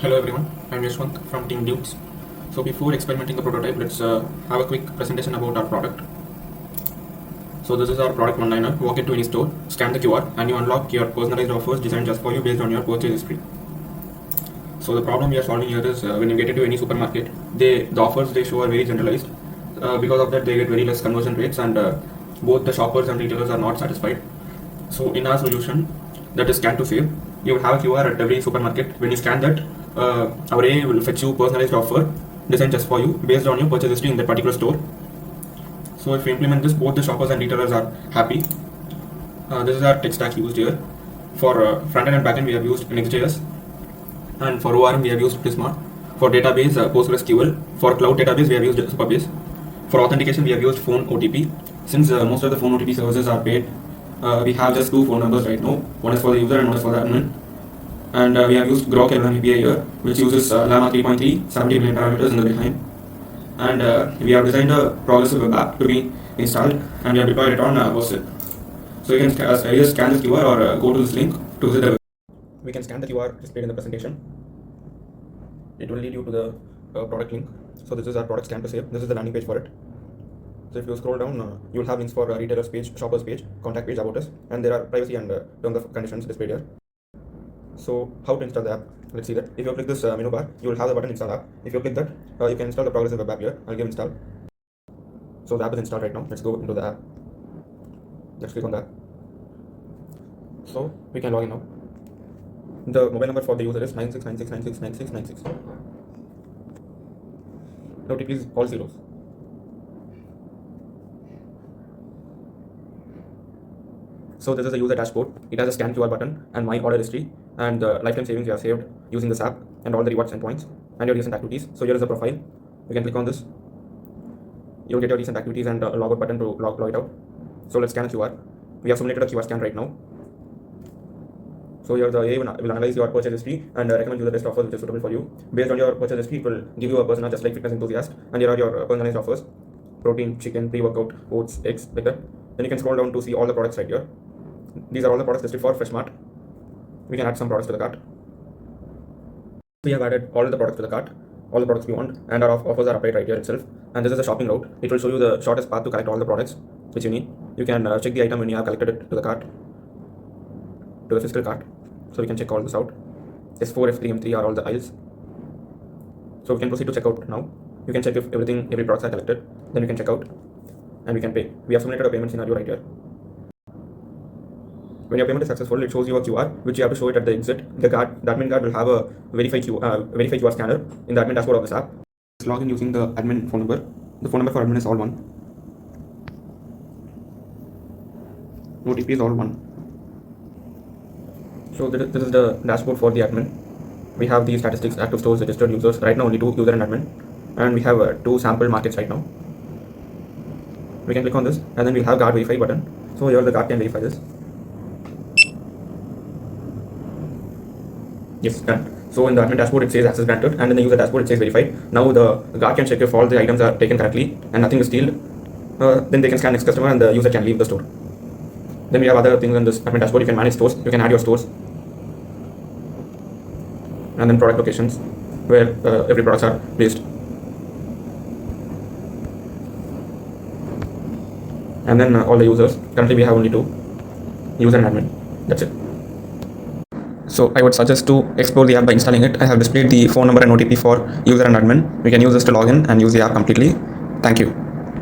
Hello everyone, I'm Yashvanth from Team Dudes. So before experimenting the prototype, let's have a quick presentation about our product. So this is our product one-liner. Walk into any store, scan the QR, and you unlock your personalized offers designed just for you based on your purchase history. So the problem we are solving here is when you get into any supermarket, the offers they show are very generalized. Because of that, they get very less conversion rates, and both the shoppers and retailers are not satisfied. So in our solution, that is Scan2Save, you will have a QR at every supermarket. When you scan that, our AI will fetch you personalized offer designed just for you based on your purchase history in that particular store. So if we implement this, both the shoppers and retailers are happy. This is our tech stack used here. For front-end and back-end, we have used Next.js, and for ORM, we have used Prisma. For database, PostgreSQL. For cloud database, we have used Supabase. For authentication, we have used phone OTP. Since most of the phone OTP services are paid, we have just two phone numbers right now. One is for the user and one is for the admin. And we have used Grok L1 API here, which uses Llama 3.3, 70 million parameters in the behind. And we have designed a progressive web app to be installed, and we have deployed it on Hosted. So you can either scan this QR or go to this link to visit the web. We can scan the QR displayed in the presentation. It will lead you to the product link. So this is our product Scan2Save. This is the landing page for it. So if you scroll down, you will have links for retailers page, shoppers page, contact page, about us, and there are privacy and terms of conditions displayed here. So how to install the app? Let's see that. If you click this menu bar, you will have the button install app. If you click that, you can install the progressive web app here. I'll give install. So the app is installed right now. Let's go into the app. Let's click on that. So we can log in now. The mobile number for the user is 9696969696. The OTP is all zeros. So this is the user dashboard. It has a scan QR button and my order history and the lifetime savings you have saved using this app and all the rewards and points and your recent activities. So here is the profile. You can click on this. You'll get your recent activities and a logout button to log it out. So let's scan a QR. We have simulated a QR scan right now. So here the AI will analyze your purchase history and recommend you the best offers which is suitable for you. Based on your purchase history, it will give you a persona just like fitness enthusiast, and here are your personalized offers: protein, chicken, pre-workout, oats, eggs, like that. Then you can scroll down to see all the products right here. These are all the products listed for FreshMart. We can add some products to the cart. We have added all the products to the cart, all the products we want, and our offers are applied right here itself. And this is the shopping route. It will show you the shortest path to collect all the products which you need. You can check the item when you have collected it to the cart, to the physical cart. So we can check all this out. S4, F3, M3 are all the aisles. So we can proceed to checkout now. You can check if every products are collected. Then you can check out, and we can pay. We have simulated a payment scenario right here. When your payment is successful, it shows you a QR, which you have to show it at the exit. The admin card will have a verified QR scanner in the admin dashboard of this app. Let's log in using the admin phone number. The phone number for admin is all one. OTP is all one. So this is the dashboard for the admin. We have the statistics, active stores, registered users. Right now only 2, user and admin. And we have 2 sample markets right now. We can click on this and then we'll have guard verify button. So here the guard can verify this. Yes, done. So in the admin dashboard it says access granted, and in the user dashboard it says verified. Now the guard can check if all the items are taken correctly and nothing is stealed. Then they can scan next customer and the user can leave the store. Then we have other things in this admin dashboard. You can manage stores, you can add your stores, and then product locations where every products are placed. And then all the users. Currently we have only 2, user and admin. That's it. So I would suggest to explore the app by installing it. I have displayed the phone number and OTP for user and admin. We can use this to log in and use the app completely. Thank you.